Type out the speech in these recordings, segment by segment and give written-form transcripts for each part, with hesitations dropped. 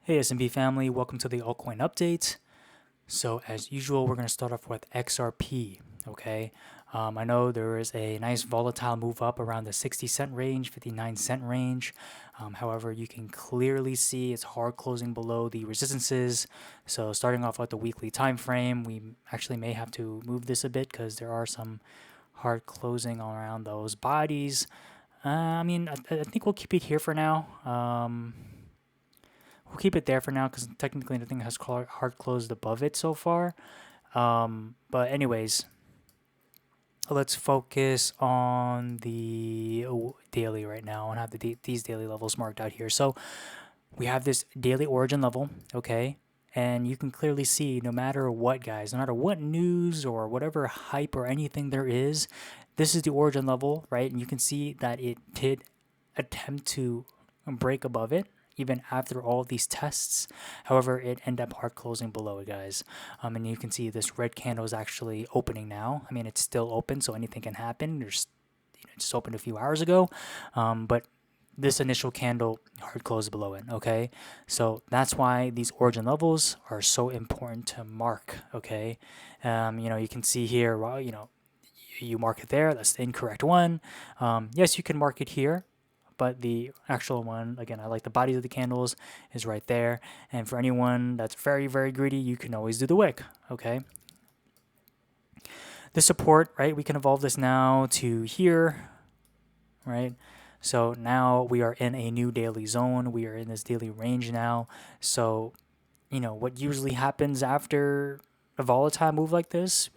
Hey S&P family, welcome to the Altcoin update. So as usual, we're going to start off with XRP, okay? I know there is a nice volatile move up around the 60 cent range, 59 cent range. However, you can clearly see it's hard closing below the resistances. So starting off with the weekly time frame, we actually may have to move this a bit because there are some hard closing around those bodies. I think we'll keep it here for now. We'll keep it there for now because technically nothing has hard closed above it so far. But anyways, let's focus on the daily right now and have these daily levels marked out here. So we have this daily origin level, okay? And you can clearly see no matter what, guys, no matter what news or whatever hype or anything there is, this is the origin level, right? And you can see that it did attempt to break above it even after all these tests. However, it ended up hard closing below it, guys. And you can see this red candle is actually opening now. I mean, it's still open, so anything can happen. It just opened a few hours ago, but this initial candle hard closed below it. Okay, so that's why these origin levels are so important to mark. Okay, you can see here. Well, you mark it there. That's the incorrect one. Yes, you can mark it here, but the actual one, again, I like the bodies of the candles, is right there. And for anyone that's very, very greedy, you can always do the wick, okay? The support, right, we can evolve this now to here, right? So now we are in a new daily zone. We are in this daily range now. So, what usually happens after a volatile move like this,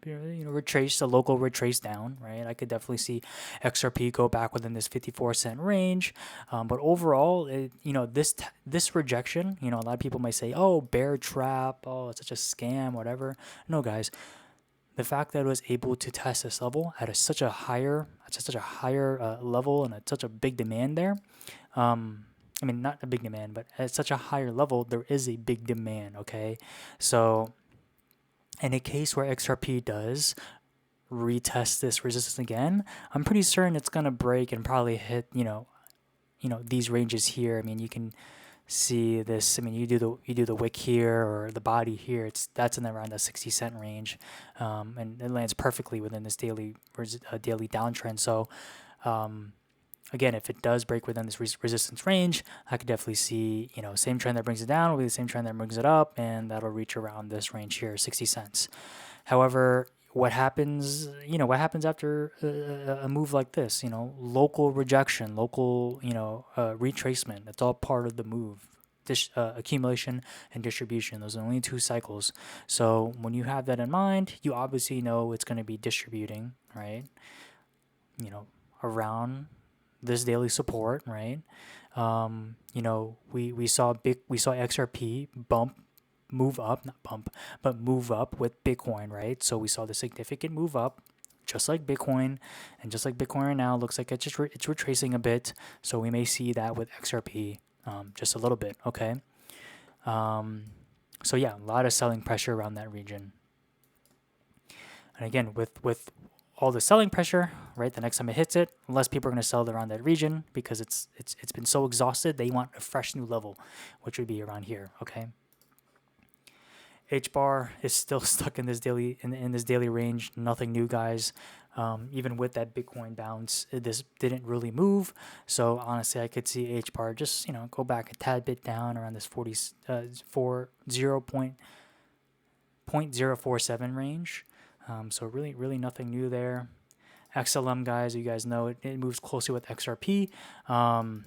retrace a local retrace down, right? I could definitely see XRP go back within this 54 cent range, but overall, this rejection, a lot of people might say, "Oh, bear trap, oh, it's such a scam, whatever." No, guys, the fact that it was able to test this level at such a higher level and at such a big demand there. I mean, not a big demand, but at such a higher level, there is a big demand. Okay, so in a case where XRP does retest this resistance again, I'm pretty certain it's gonna break and probably hit these ranges here. I mean, you can see this. I mean, you do the wick here or the body here. That's in around the 60 cent range, and it lands perfectly within this daily downtrend. So. Again, if it does break within this resistance range, I could definitely see, same trend that brings it down will be the same trend that brings it up, and that'll reach around this range here, 60 cents. However, what happens after a move like this? Local rejection, local, retracement. It's all part of the move. Accumulation and distribution. Those are only two cycles. So when you have that in mind, you obviously know it's going to be distributing, right? Around this daily support, right? We saw XRP move up, not bump, but move up with Bitcoin, right? So we saw the significant move up, just like Bitcoin, and just like Bitcoin right now, looks like it's retracing a bit. So we may see that with XRP, just a little bit, okay? So yeah, a lot of selling pressure around that region. And again, with all the selling pressure, right? The next time it hits it, less people are going to sell around that region because it's been so exhausted. They want a fresh new level, which would be around here. Okay. H bar is still stuck in this daily range. Nothing new, guys. Even with that Bitcoin bounce, this didn't really move. So honestly, I could see H bar just go back a tad bit down around this 0.047 range. So really nothing new there. XLM, guys, you guys know it moves closely with XRP. Go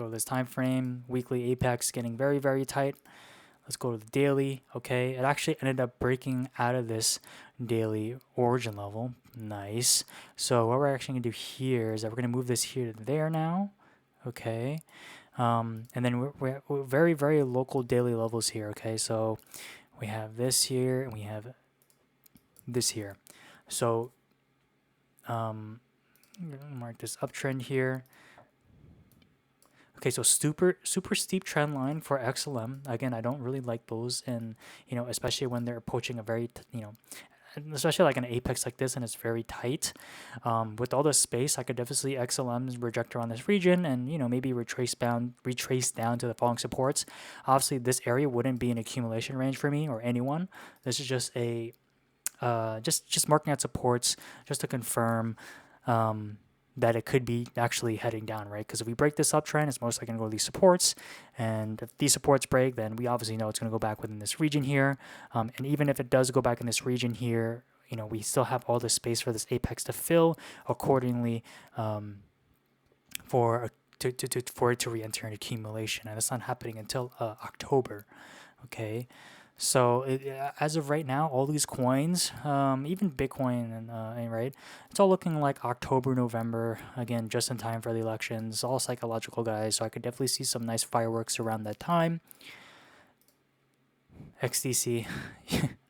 to this time frame, weekly apex getting very, very tight. Let's go to the daily. Okay, it actually ended up breaking out of this daily origin level. Nice. So what we're actually gonna do here is that we're gonna move this here to there now. Okay, and then we're very, very local daily levels here. Okay, so we have this here and we have this here. So mark this uptrend here. Okay, so super steep trend line for XLM. Again, I don't really like those, and especially when they're approaching a very especially like an apex like this, and it's very tight. With all the space, I could definitely see XLM's reject around this region, and maybe retrace down to the following supports. Obviously, this area wouldn't be an accumulation range for me or anyone. This is just a just marking out supports just to confirm that it could be actually heading down, right? Because if we break this uptrend, it's mostly going to go to these supports, and if these supports break, then we obviously know it's going to go back within this region here. And even if it does go back in this region here, we still have all the space for this apex to fill accordingly, for it to re-enter an accumulation, and that's not happening until October. Okay. So as of right now, all these coins, even Bitcoin, and right, it's all looking like October, November, again, just in time for the elections. All psychological, guys. So I could definitely see some nice fireworks around that time. XDC,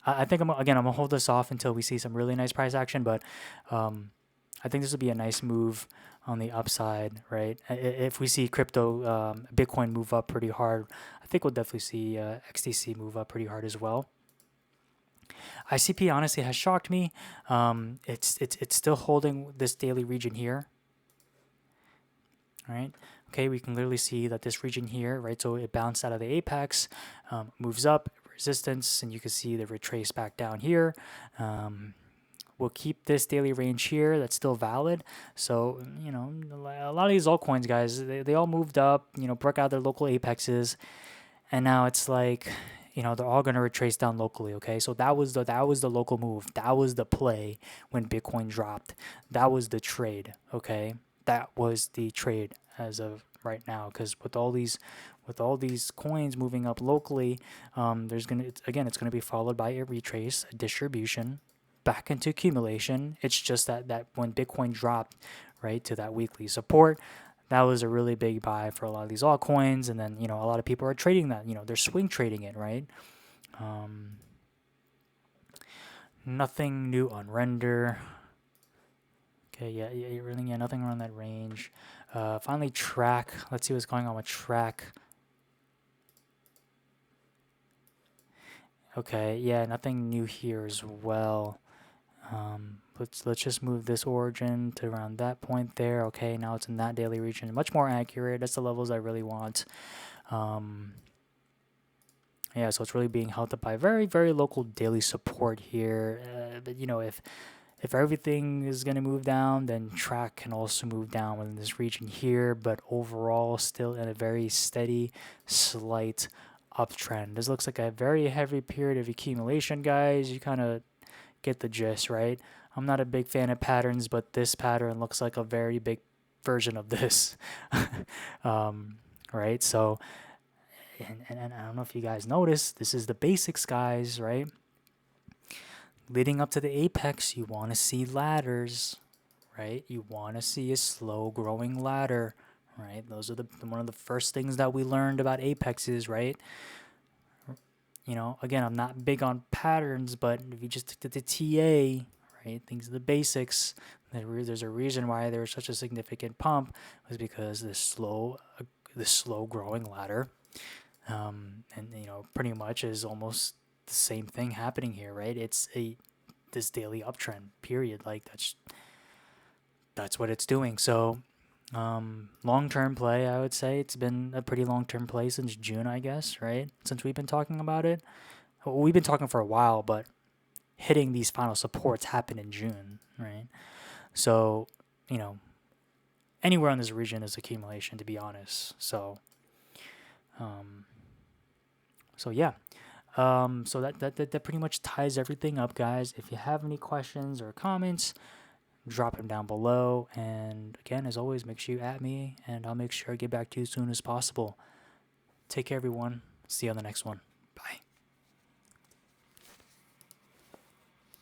I think I'm gonna hold this off until we see some really nice price action, but I think this would be a nice move on the upside, right? If we see crypto, Bitcoin move up pretty hard, I think we'll definitely see XDC move up pretty hard as well. ICP honestly has shocked me. It's still holding this daily region here, right? Okay, we can clearly see that this region here, right? So it bounced out of the apex, moves up, resistance, and you can see the retrace back down here. We'll keep this daily range here. That's still valid. So, a lot of these altcoins, guys, they all moved up, broke out their local apexes. And now it's like, they're all going to retrace down locally, okay? So that was the local move. That was the play when Bitcoin dropped. That was the trade, okay? That was the trade as of right now, because with all these coins moving up locally, it's going to be followed by a retrace, a distribution, back into accumulation. It's just that when Bitcoin dropped, right, to that weekly support, that was a really big buy for a lot of these altcoins. And then, a lot of people are trading that, they're swing trading it, right? Nothing new on render. Okay, yeah, nothing around that range. Finally, track. Let's see what's going on with track. Okay, yeah, nothing new here as well. Let's just move this origin to around that point there. Okay, now it's in that daily region, much more accurate. That's the levels I really want. Yeah, so it's really being held up by very, very local daily support here. But if everything is going to move down, then track can also move down within this region here, but overall still in a very steady, slight uptrend. This looks like a very heavy period of accumulation, guys. You kind of get the gist, right? I'm not a big fan of patterns, but this pattern looks like a very big version of this. Right? So, and I don't know if you guys noticed, this is the basics, guys, right? Leading up to the apex, you want to see ladders, right? You want to see a slow growing ladder, right? Those are one of the first things that we learned about apexes, right? Again, I'm not big on patterns, but if you just look at the TA, right, things are the basics. There's a reason why there was such a significant pump, was because this slow growing ladder, and pretty much is almost the same thing happening here, right? It's this daily uptrend period, like that's what it's doing. So long-term play, I would say it's been a pretty long-term play since June, I guess, right? Since we've been talking about it. Well, we've been talking for a while, but hitting these final supports happened in June, right? So, anywhere in this region is accumulation, to be honest. So, yeah. So that pretty much ties everything up, guys. If you have any questions or comments, drop them down below. And again, as always, make sure you at me, and I'll make sure I get back to you as soon as possible. Take care, everyone. See you on the next one.